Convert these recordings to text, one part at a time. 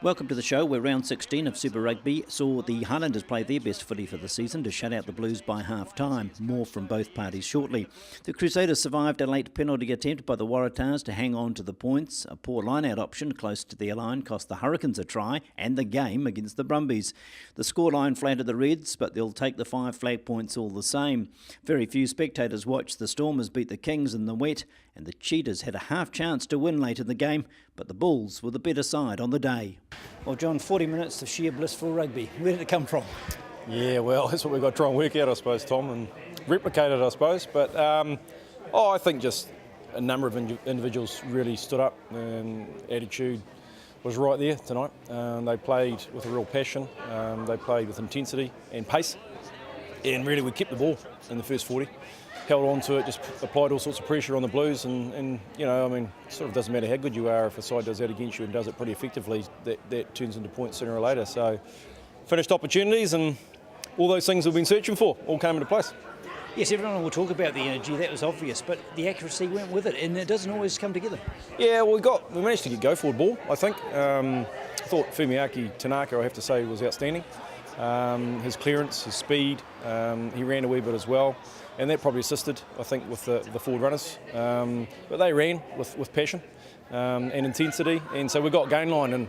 Welcome to the show where round 16 of Super Rugby saw the Highlanders play their best footy for the season to shut out the Blues by half-time. More from both parties shortly. The Crusaders survived a late penalty attempt by the Waratahs to hang on to the points. A poor line-out option close to their line cost the Hurricanes a try and the game against the Brumbies. The scoreline flattered the Reds, but they'll take the 5 flag points all the same. Very few spectators watched the Stormers beat the Kings in the wet, and the Cheetahs had a half chance to win late in the game, but the Bulls were the better side on the day. Well, John, 40 minutes of sheer blissful rugby. Where did it come from? Yeah, well, that's what we've got to try and work out, I suppose, Tom, and replicate it, I suppose. But I think just a number of individuals really stood up, and attitude was right there tonight. They played with a real passion. They played with intensity and pace, and really we kept the ball in the first 40. Held on to it, just applied all sorts of pressure on the Blues, and you know, I mean, it sort of doesn't matter how good you are if a side does that against you and does it pretty effectively, that turns into points sooner or later. So, finished opportunities and all those things we've been searching for all came into place. Yes, everyone will talk about the energy, that was obvious, but the accuracy went with it, and it doesn't always come together. Yeah, well, we managed to get go-forward ball, I think. I thought Fumiaki Tanaka, I have to say, was outstanding. His clearance, his speed, he ran a wee bit as well, and that probably assisted, I think, with the forward runners. But they ran with passion and intensity, and so we got gain line, and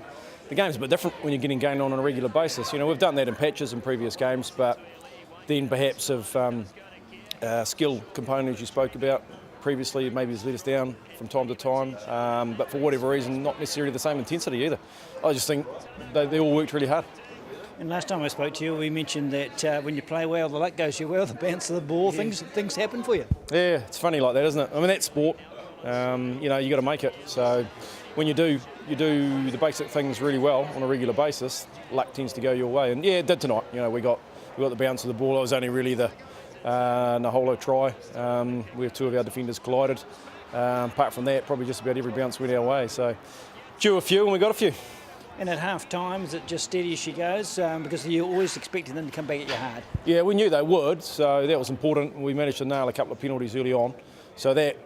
the game's a bit different when you're getting gain line on a regular basis. You know, we've done that in patches in previous games, but then perhaps of skill components you spoke about previously maybe has let us down from time to time, but for whatever reason, not necessarily the same intensity either. I just think they all worked really hard. And last time I spoke to you, we mentioned that when you play well, the luck goes you well, the bounce of the ball, yeah. things happen for you. Yeah, it's funny like that, isn't it? I mean, that's sport. You know, you got to make it. So when you do the basic things really well on a regular basis, luck tends to go your way. And yeah, it did tonight. You know, we got the bounce of the ball. It was only really the Naholo try where two of our defenders collided. Apart from that, probably just about every bounce went our way. So due a few, and we got a few. And at half-time, is it just steady as she goes? Because you're always expecting them to come back at you hard. Yeah, we knew they would, so that was important. We managed to nail a couple of penalties early on. So that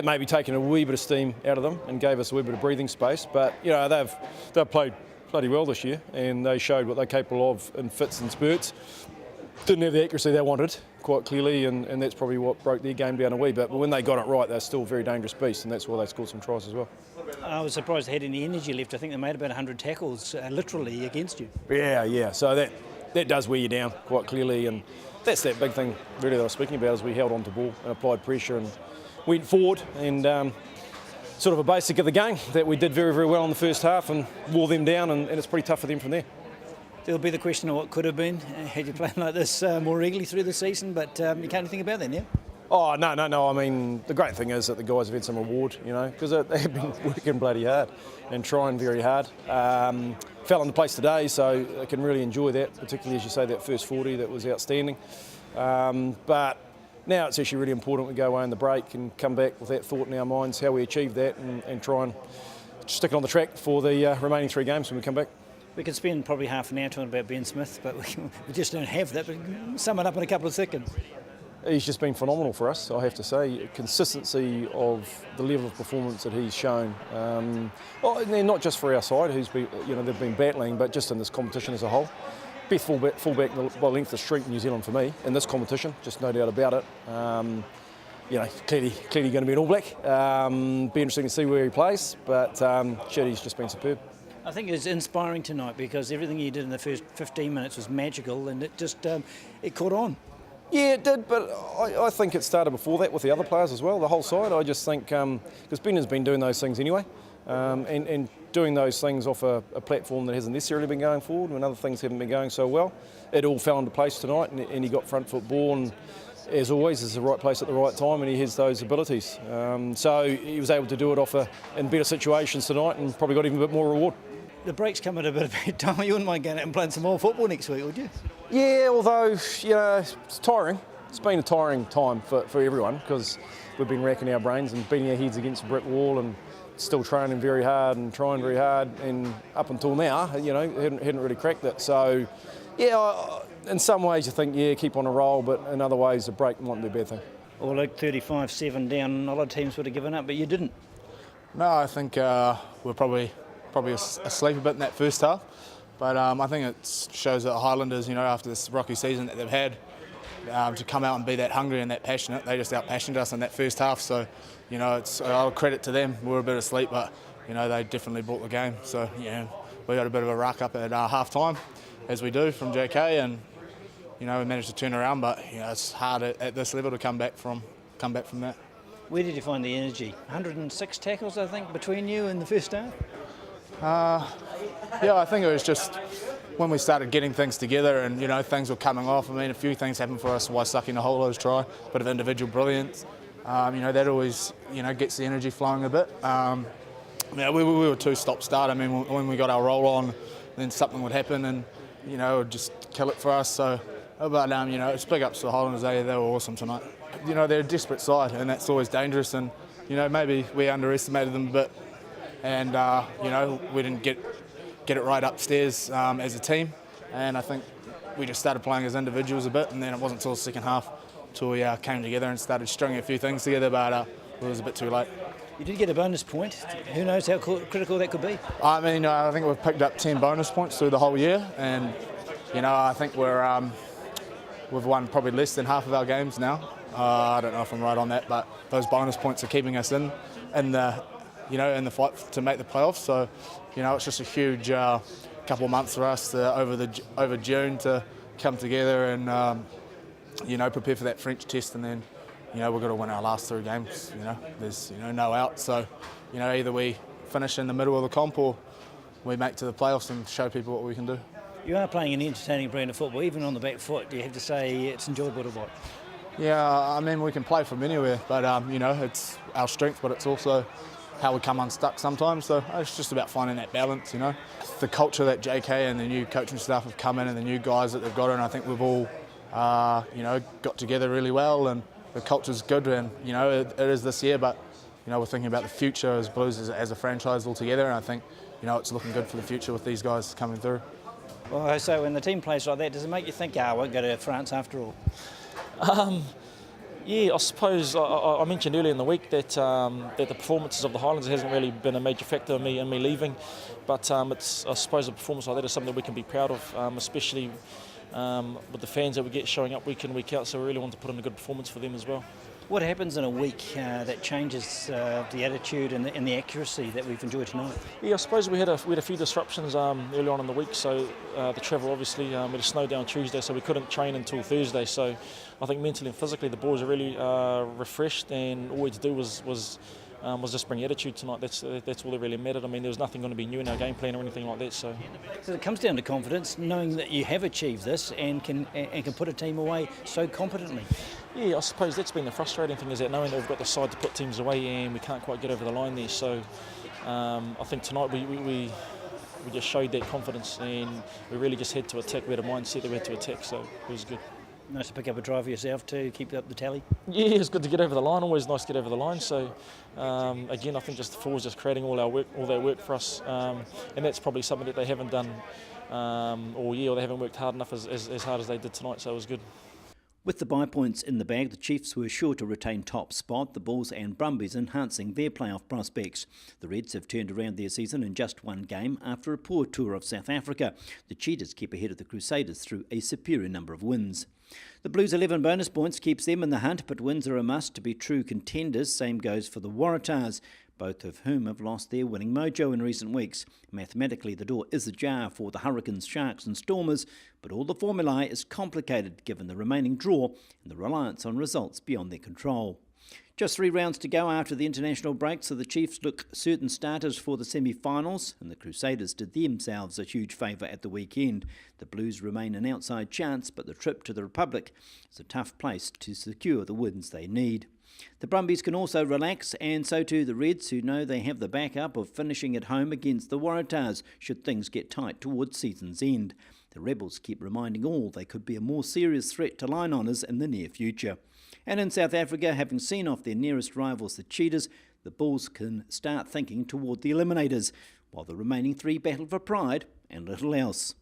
may be taking a wee bit of steam out of them and gave us a wee bit of breathing space. But, you know, they've played bloody well this year, and they showed what they're capable of in fits and spurts. Didn't have the accuracy they wanted, quite clearly, and that's probably what broke their game down a wee bit. But when they got it right, they're still a very dangerous beasts, and that's why they scored some tries as well. I was surprised they had any energy left. I think they made about 100 tackles, literally, against you. Yeah. So that does wear you down quite clearly, and that's that big thing really that I was speaking about, is we held on to ball and applied pressure and went forward, and sort of a basic of the game that we did very, very well in the first half and wore them down, and it's pretty tough for them from there. There'll be the question of what could have been had you played like this more regularly through the season, but you can't think about that now. Oh, no. I mean, the great thing is that the guys have had some reward, you know, because they've been working bloody hard and trying very hard. Fell into place today, so I can really enjoy that, particularly, as you say, that first 40, that was outstanding. But now it's actually really important we go away in the break and come back with that thought in our minds, how we achieve that, and try and stick it on the track for the remaining 3 games when we come back. We could spend probably half an hour talking about Ben Smith, but we just don't have that. But sum it up in a couple of seconds. He's just been phenomenal for us, I have to say. Consistency of the level of performance that he's shown. And not just for our side, who's been, you know, they've been battling, but just in this competition as a whole. Best fullback by length of street in New Zealand for me in this competition, just no doubt about it. You know, clearly going to be an All Black. Be interesting to see where he plays, but he's just been superb. I think it was inspiring tonight because everything he did in the first 15 minutes was magical, and it just it caught on. Yeah, it did, but I think it started before that with the other players as well, the whole side. I just think, because Ben has been doing those things anyway, and doing those things off a platform that hasn't necessarily been going forward when other things haven't been going so well. It all fell into place tonight, and he got front foot ball, and as always, is the right place at the right time, and he has those abilities. So he was able to do it in better situations tonight, and probably got even a bit more reward. The break's come at a bit of a time. You wouldn't mind going out and playing some more football next week, would you? Yeah, although, you know, it's tiring. It's been a tiring time for everyone, because we've been racking our brains and beating our heads against a brick wall and still training very hard and trying very hard, and up until now, you know, hadn't really cracked it. So, yeah, in some ways you think, yeah, keep on a roll, but in other ways a break mightn't be a bad thing. Or like 35-7 down, a lot of teams would have given up, but you didn't. No, I think we're probably probably asleep a bit in that first half. But I think it shows that the Highlanders, after this rocky season that they've had, to come out and be that hungry and that passionate, they just out-passioned us in that first half. So, it's I'll credit to them. We were a bit asleep, but they definitely brought the game. So, we got a bit of a ruck up at half-time, as we do from JK, and we managed to turn around. But it's hard at this level to come back from that. Where did you find the energy? 106 tackles, I think, between you in the first half? Yeah, I think it was just when we started getting things together and, things were coming off. I mean, a few things happened for us, Waisaki Naholo's try, a bit of individual brilliance. That always, gets the energy flowing a bit. We were too stop-start. I mean, when we got our roll on, then something would happen and, it would just kill it for us. So, but, it's big ups to the Highlanders. They were awesome tonight. They're a desperate side, and that's always dangerous. And, maybe we underestimated them a bit. And, we didn't get it right upstairs as a team. And I think we just started playing as individuals a bit. And then it wasn't until the second half till we came together and started stringing a few things together. But it was a bit too late. You did get a bonus point. Who knows how critical that could be? I mean, I think we've picked up 10 bonus points through the whole year. And, I think we've won probably less than half of our games now. I don't know if I'm right on that, but those bonus points are keeping us in the fight to make the playoffs. So, it's just a huge couple of months for us over June to come together and prepare for that French test, and then we've got to win our last 3 games. There's no out. So, either we finish in the middle of the comp or we make to the playoffs and show people what we can do. You are playing an entertaining brand of football, even on the back foot. Do you have to say it's enjoyable to watch? Yeah, I mean, we can play from anywhere, but, it's our strength, but it's also how we come unstuck sometimes. So it's just about finding that balance, The culture that JK and the new coaching staff have come in and the new guys that they've got in, I think we've all, got together really well, and the culture's good, and, it is this year, but, we're thinking about the future as Blues as a franchise altogether, and I think, it's looking good for the future with these guys coming through. Well, so when the team plays like that, does it make you think, I won't go to France after all? Yeah, I suppose I mentioned earlier in the week that the performances of the Highlanders hasn't really been a major factor in me leaving, but I suppose a performance like that is something that we can be proud of, especially with the fans that we get showing up week in, week out. So we really want to put in a good performance for them as well. What happens in a week that changes the attitude and the accuracy that we've enjoyed tonight? Yeah, I suppose we had a few disruptions early on in the week. So the travel, obviously, we had a snow down Tuesday, so we couldn't train until Thursday. So I think mentally and physically the boys are really refreshed, and all we had to do was just bring attitude tonight. That's all that really mattered. I mean, there was nothing going to be new in our game plan or anything like that. So it comes down to confidence, knowing that you have achieved this and can put a team away so competently. Yeah, I suppose that's been the frustrating thing, is that knowing that we've got the side to put teams away and we can't quite get over the line there. So I think tonight we just showed that confidence, and we really just had to attack. We had a mindset that we had to attack, so it was good. Nice to pick up a try for yourself to keep up the tally. Yeah, it's good to get over the line. Always nice to get over the line. So again, I think just the forwards just creating all that work for us, and that's probably something that they haven't done all year, or they haven't worked hard enough as hard as they did tonight. So it was good. With the bye points in the bag, the Chiefs were sure to retain top spot, the Bulls and Brumbies enhancing their playoff prospects. The Reds have turned around their season in just 1 game after a poor tour of South Africa. The Cheetahs keep ahead of the Crusaders through a superior number of wins. The Blues' 11 bonus points keeps them in the hunt, but wins are a must to be true contenders. Same goes for the Waratahs, both of whom have lost their winning mojo in recent weeks. Mathematically, the door is ajar for the Hurricanes, Sharks and Stormers, but all the formulae is complicated given the remaining draw and the reliance on results beyond their control. Just 3 rounds to go after the international break, so the Chiefs look certain starters for the semi-finals, and the Crusaders did themselves a huge favour at the weekend. The Blues remain an outside chance, but the trip to the Republic is a tough place to secure the wins they need. The Brumbies can also relax, and so too the Reds, who know they have the backup of finishing at home against the Waratahs should things get tight towards season's end. The Rebels keep reminding all they could be a more serious threat to line honours in the near future. And in South Africa, having seen off their nearest rivals, the Cheetahs, the Bulls can start thinking toward the eliminators, while the remaining 3 battle for pride and little else.